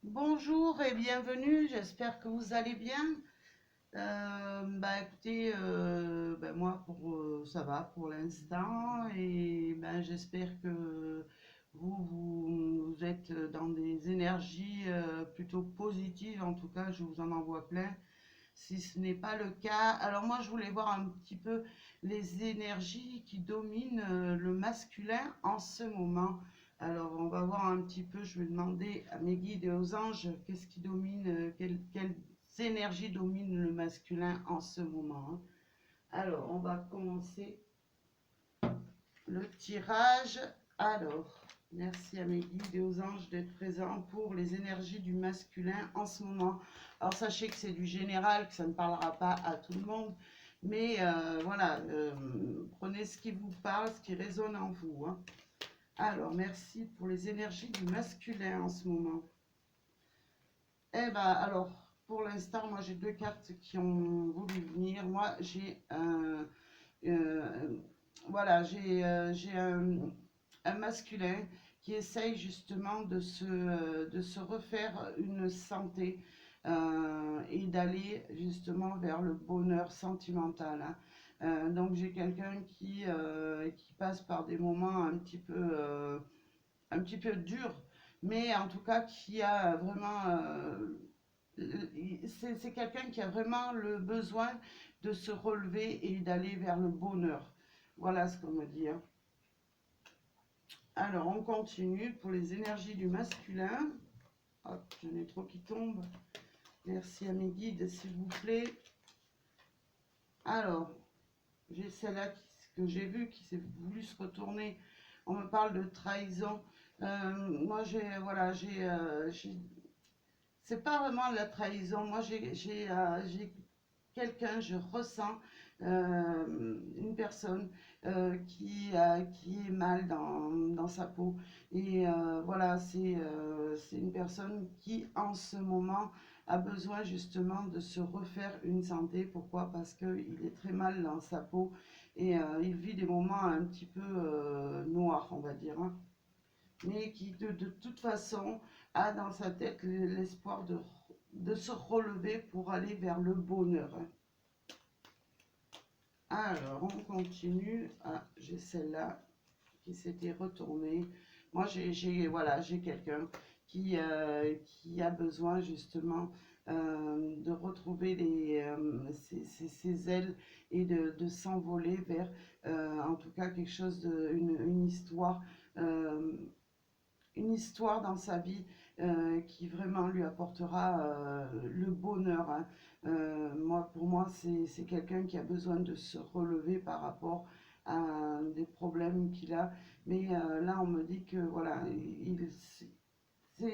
Bonjour et bienvenue, j'espère que vous allez bien. Écoutez, moi ça va pour l'instant et j'espère que vous êtes dans des énergies plutôt positives. En tout cas, je vous en envoie plein. Si ce n'est pas le cas, alors moi je voulais voir un petit peu les énergies qui dominent le masculin en ce moment. Alors on va voir un petit peu, je vais demander à mes guides et aux anges qu'est-ce qui domine, quelles énergies dominent le masculin en ce moment, hein. Alors on va commencer le tirage. Alors, merci à mes guides et aux anges d'être présents pour les énergies du masculin en ce moment. Alors, sachez que c'est du général, que ça ne parlera pas à tout le monde. Mais voilà, prenez ce qui vous parle, ce qui résonne en vous, hein. Alors, merci pour les énergies du masculin en ce moment. Alors, pour l'instant, moi j'ai deux cartes qui ont voulu venir. Moi, j'ai un, euh, voilà, j'ai un masculin qui essaye justement de se refaire une santé et d'aller justement vers le bonheur sentimental, hein. Donc j'ai quelqu'un qui passe par des moments un petit peu durs, mais en tout cas qui a vraiment... c'est quelqu'un qui a vraiment le besoin de se relever et d'aller vers le bonheur. Voilà ce qu'on me dit, hein. Alors, on continue pour les énergies du masculin. Hop, j'en ai trop qui tombent. Merci à mes guides, s'il vous plaît. Alors, j'ai celle-là que j'ai vue qui s'est voulu se retourner. On me parle de trahison. Moi, voilà, c'est pas vraiment de la trahison. Moi, j'ai quelqu'un, je ressens une personne qui est mal dans sa peau. Et voilà, c'est une personne qui, en ce moment, a besoin justement de se refaire une santé. Pourquoi? Parce qu'il est très mal dans sa peau et il vit des moments un petit peu noirs, on va dire, hein. Mais qui, de toute façon, a dans sa tête l'espoir de se relever pour aller vers le bonheur, hein. Alors, on continue. Ah, j'ai celle-là qui s'était retournée. Moi, voilà, j'ai quelqu'un qui a besoin justement de retrouver ses ailes et de s'envoler vers, en tout cas, quelque chose euh, une histoire dans sa vie qui vraiment lui apportera le bonheur, hein. Moi, pour moi, c'est quelqu'un qui a besoin de se relever par rapport à des problèmes qu'il a. Mais là, on me dit que voilà,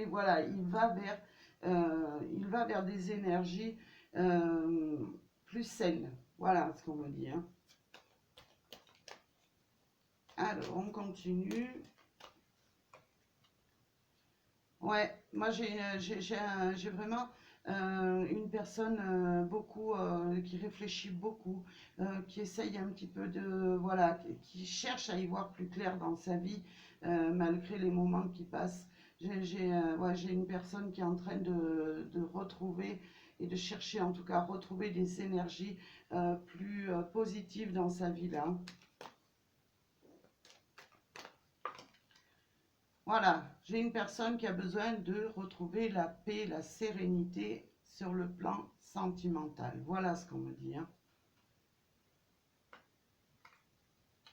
voilà, il va vers des énergies plus saines. Voilà ce qu'on me dit, hein. Alors, on continue. Ouais, moi j'ai vraiment une personne beaucoup qui réfléchit beaucoup, qui essaye un petit peu voilà, qui cherche à y voir plus clair dans sa vie malgré les moments qui passent. Ouais, j'ai une personne qui est en train de retrouver et de chercher en tout cas retrouver des énergies plus positives dans sa vie là. Voilà, j'ai une personne qui a besoin de retrouver la paix, la sérénité sur le plan sentimental. Voilà ce qu'on me dit, hein.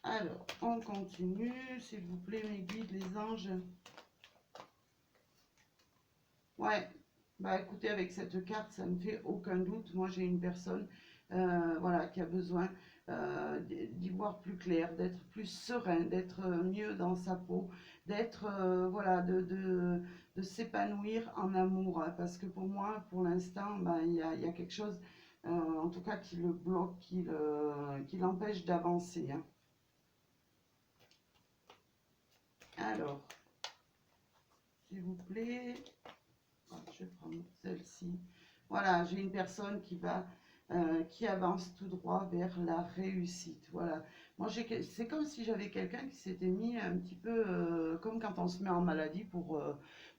Alors, on continue, s'il vous plaît, mes guides, les anges. Ouais, bah écoutez, avec cette carte, ça ne fait aucun doute. Moi, j'ai une personne voilà, qui a besoin d'y voir plus clair, d'être plus serein, d'être mieux dans sa peau, d'être, voilà, de s'épanouir en amour, hein. Parce que pour moi, pour l'instant, bah, il y a quelque chose, en tout cas, qui le bloque, qui l'empêche d'avancer, hein. Alors, s'il vous plaît. Je vais prendre celle-ci. Voilà, j'ai une personne qui avance tout droit vers la réussite. Voilà. Moi, c'est comme si j'avais quelqu'un qui s'était mis un petit peu, comme quand on se met en maladie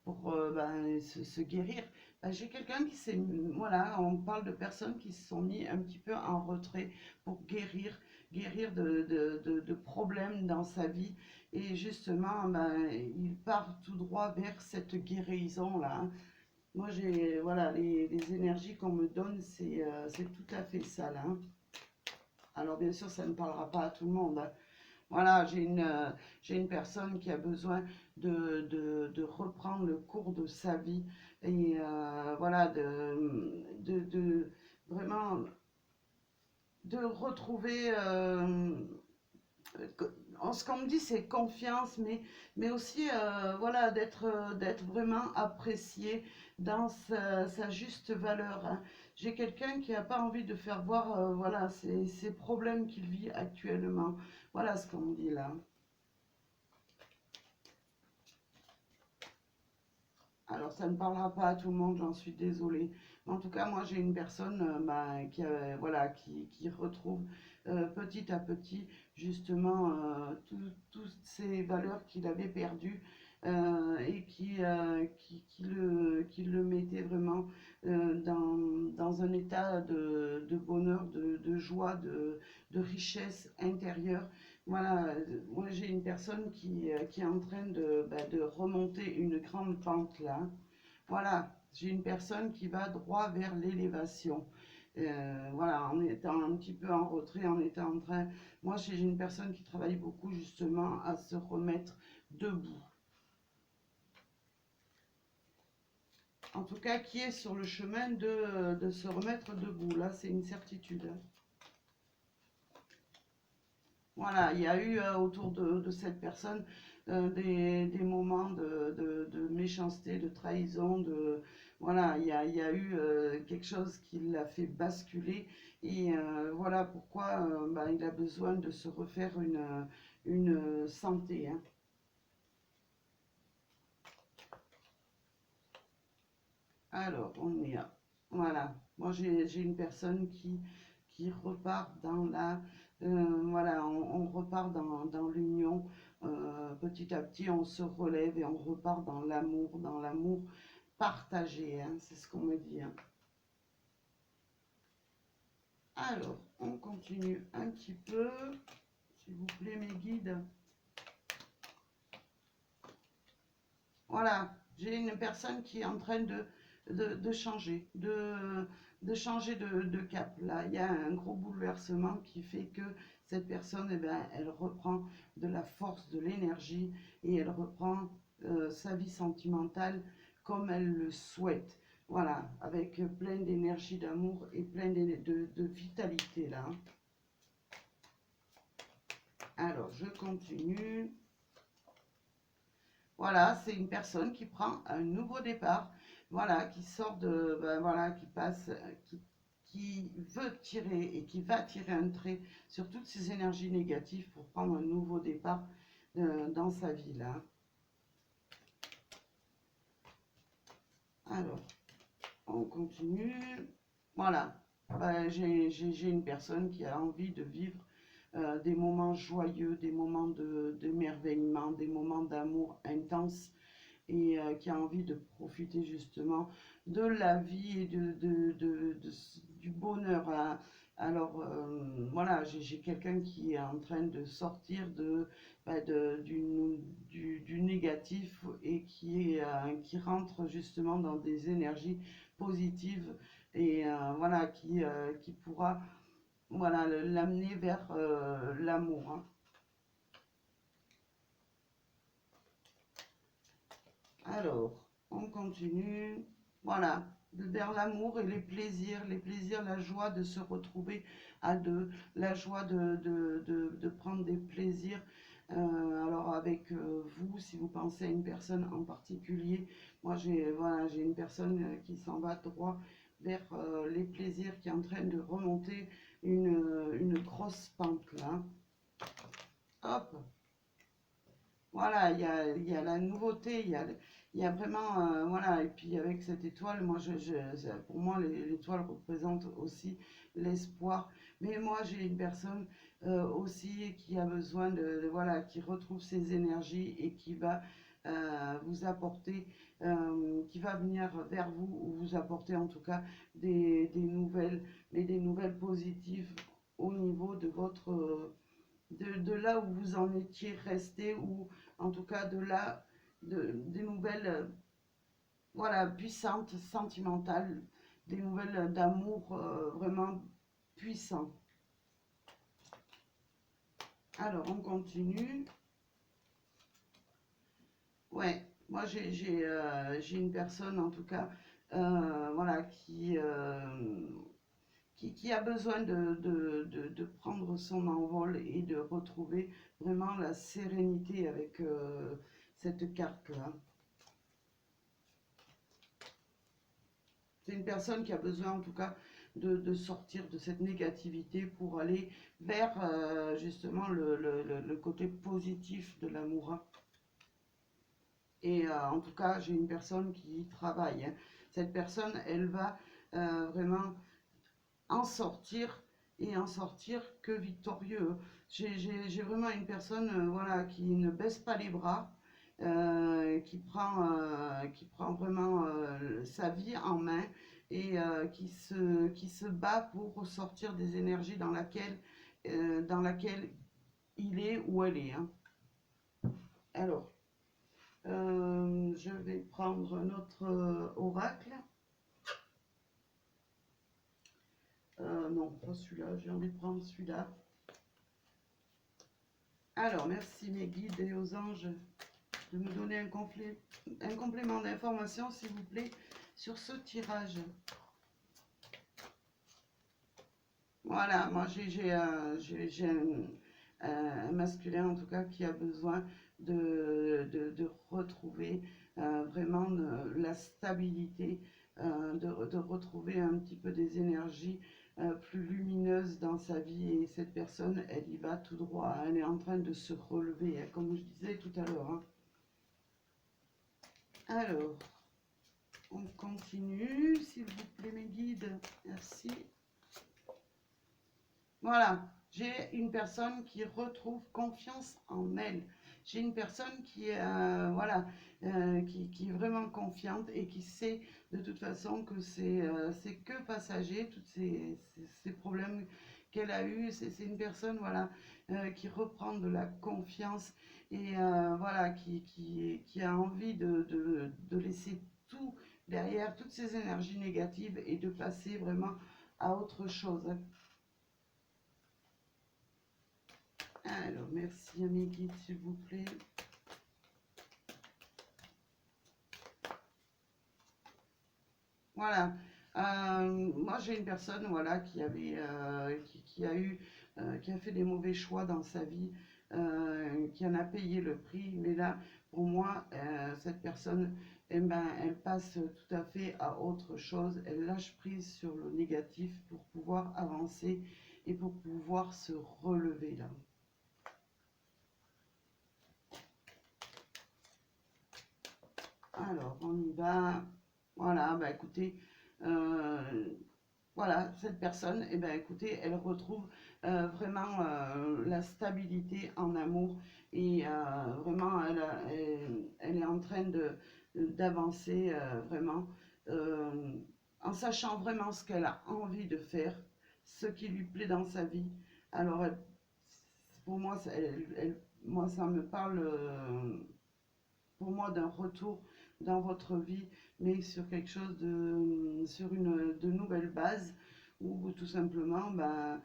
pour ben, se guérir. Ben, j'ai quelqu'un qui s'est, voilà, on parle de personnes qui se sont mis un petit peu en retrait pour guérir de problèmes dans sa vie. Et justement, ben, il part tout droit vers cette guérison-là, hein. Moi, j'ai, voilà, les énergies qu'on me donne, c'est tout à fait ça, là, hein. Alors, bien sûr, ça ne parlera pas à tout le monde, hein. Voilà, j'ai une personne qui a besoin de reprendre le cours de sa vie et voilà, vraiment de retrouver, ce qu'on me dit, c'est confiance, mais aussi, voilà, d'être vraiment apprécié dans sa juste valeur, hein. J'ai quelqu'un qui n'a pas envie de faire voir, voilà, ses problèmes qu'il vit actuellement. Voilà ce qu'on me dit là. Alors, ça ne parlera pas à tout le monde, j'en suis désolée. Mais en tout cas, moi, j'ai une personne bah, voilà, qui retrouve petit à petit, justement, toutes ces valeurs qu'il avait perdues et qui le mettait vraiment dans un état de bonheur, de joie, de richesse intérieure. Voilà, moi j'ai une personne qui est en train bah, de remonter une grande pente là. Voilà, j'ai une personne qui va droit vers l'élévation. Voilà, en étant un petit peu en retrait, en étant en train. Moi j'ai une personne qui travaille beaucoup justement à se remettre debout. En tout cas, qui est sur le chemin de se remettre debout. Là, c'est une certitude, hein. Voilà, il y a eu autour de cette personne des moments de méchanceté, de trahison, voilà, il y a eu quelque chose qui l'a fait basculer et voilà pourquoi bah, il a besoin de se refaire une santé, hein. Alors, on est là. Voilà, moi j'ai une personne qui repart dans la... voilà, on repart dans l'union. Petit à petit, on se relève et on repart dans l'amour partagé, hein, c'est ce qu'on me dit, hein. Alors, on continue un petit peu, s'il vous plaît, mes guides. Voilà, j'ai une personne qui est en train de changer, de changer de cap. Là, il y a un gros bouleversement qui fait que cette personne, eh ben, elle reprend de la force, de l'énergie et elle reprend sa vie sentimentale comme elle le souhaite. Voilà, avec plein d'énergie, d'amour et plein de vitalité là, hein. Alors, je continue. Voilà, c'est une personne qui prend un nouveau départ, voilà, qui sort de, ben voilà, qui passe, qui veut tirer et qui va tirer un trait sur toutes ces énergies négatives pour prendre un nouveau départ dans sa vie là. Alors, on continue. Voilà, ben, j'ai une personne qui a envie de vivre des moments joyeux, des moments d'émerveillement, des moments d'amour intense et qui a envie de profiter justement de la vie et du bonheur, hein. Alors voilà, j'ai quelqu'un qui est en train de sortir bah, du négatif et qui rentre justement dans des énergies positives et voilà, qui pourra voilà, l'amener vers l'amour, hein. Alors, on continue. Voilà, vers l'amour et les plaisirs, la joie de se retrouver à deux, la joie de prendre des plaisirs. Alors avec vous, si vous pensez à une personne en particulier, moi j'ai voilà, j'ai une personne qui s'en va droit vers les plaisirs, qui est en train de remonter une grosse pente là. Hop, voilà, il y a la nouveauté, il y a vraiment, voilà, et puis avec cette étoile, moi, pour moi, l'étoile représente aussi l'espoir. Mais moi, j'ai une personne aussi qui a besoin voilà, qui retrouve ses énergies et qui va vous apporter, qui va venir vers vous, ou vous apporter en tout cas des nouvelles, mais des nouvelles positives au niveau de votre, de là où vous en étiez resté, ou en tout cas de là, des nouvelles, voilà, puissantes, sentimentales, des nouvelles d'amour vraiment puissants. Alors, on continue. Ouais, moi j'ai une personne en tout cas, voilà, qui a besoin de prendre son envol et de retrouver vraiment la sérénité avec cette carte-là. C'est une personne qui a besoin en tout cas de sortir de cette négativité pour aller vers justement le côté positif de l'amour, hein. Et en tout cas, j'ai une personne qui y travaille, hein. Cette personne, elle va vraiment en sortir, et en sortir que victorieux. J'ai vraiment une personne, voilà, qui ne baisse pas les bras, qui prend vraiment sa vie en main, et qui se bat pour sortir des énergies dans laquelle il est ou elle est, hein. Alors, je vais prendre notre oracle. Non, pas celui-là, j'ai envie de prendre celui-là. Alors, merci mes guides et aux anges de me donner un complément d'information, s'il vous plaît, sur ce tirage. Voilà, moi j'ai un masculin en tout cas qui a besoin de retrouver vraiment la stabilité, de retrouver un petit peu des énergies plus lumineuses dans sa vie, et cette personne, elle y va tout droit, elle est en train de se relever, hein, comme je disais tout à l'heure, hein. Alors, on continue, s'il vous plaît mes guides, merci. Voilà, j'ai une personne qui retrouve confiance en elle. J'ai une personne qui est, voilà, qui est vraiment confiante, et qui sait de toute façon que c'est que passager, tous ces problèmes qu'elle a eus. C'est une personne, voilà, qui reprend de la confiance, et voilà, qui a envie de laisser tout derrière, toutes ces énergies négatives, et de passer vraiment à autre chose. Alors, merci à mes guides, s'il vous plaît. Voilà. Moi, j'ai une personne, voilà, qui avait, qui a eu, qui a fait des mauvais choix dans sa vie, qui en a payé le prix. Mais là, pour moi, cette personne, eh ben, elle passe tout à fait à autre chose. Elle lâche prise sur le négatif pour pouvoir avancer et pour pouvoir se relever là. Alors, on y va. Voilà, bah écoutez, euh, voilà, cette personne, eh ben, écoutez, elle retrouve vraiment la stabilité en amour, et vraiment, elle est en train d'avancer vraiment, euh, en sachant vraiment ce qu'elle a envie de faire, ce qui lui plaît dans sa vie. Alors, pour moi, moi, ça me parle, pour moi, d'un retour dans votre vie, mais sur quelque chose sur de nouvelles bases, ou tout simplement, ben,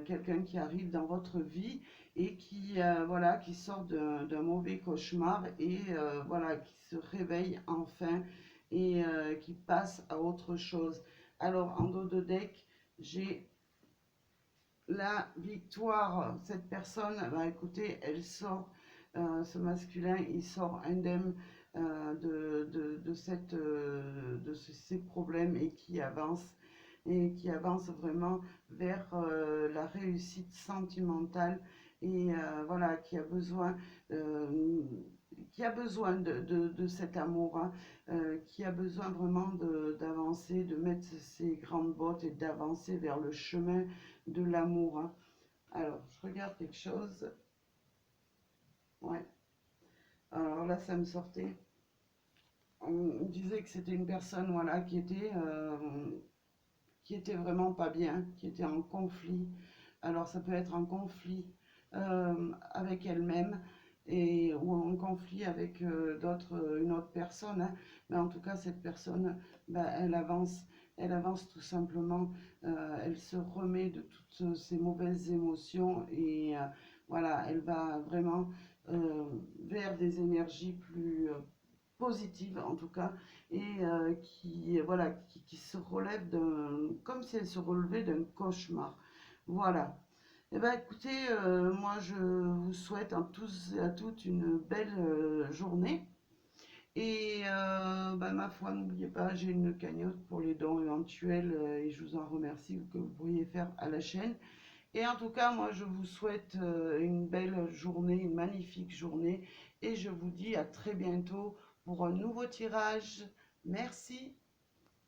quelqu'un qui arrive dans votre vie, et qui, voilà, qui sort d'un mauvais cauchemar, et voilà, qui se réveille enfin, et qui passe à autre chose. Alors, en dos de deck, j'ai la victoire. Cette personne, bah, écoutez, elle sort, ce masculin, il sort indemne de ces problèmes, et qui avance vraiment vers la réussite sentimentale, et voilà, euh, qui a besoin de cet amour, hein, qui a besoin vraiment d'avancer, de mettre ses grandes bottes, et d'avancer vers le chemin de l'amour, hein. Alors, je regarde quelque chose. Ouais. Alors là, ça me sortait. On disait que c'était une personne, voilà, qui était vraiment pas bien, qui était en conflit. Alors ça peut être en conflit avec elle-même ou en conflit avec une autre personne, hein. Mais en tout cas, cette personne, bah, elle avance tout simplement, elle se remet de toutes ses mauvaises émotions et voilà, elle va vraiment euh, vers des énergies plus positive en tout cas, et voilà, qui se relève comme si elle se relevait d'un cauchemar. Voilà. Eh ben écoutez, moi je vous souhaite à tous et à toutes une belle journée. Et ben, ma foi, n'oubliez pas, j'ai une cagnotte pour les dons éventuels et je vous en remercie que vous pourriez faire à la chaîne. Et en tout cas, moi je vous souhaite une belle journée, une magnifique journée et je vous dis à très bientôt pour un nouveau tirage. Merci.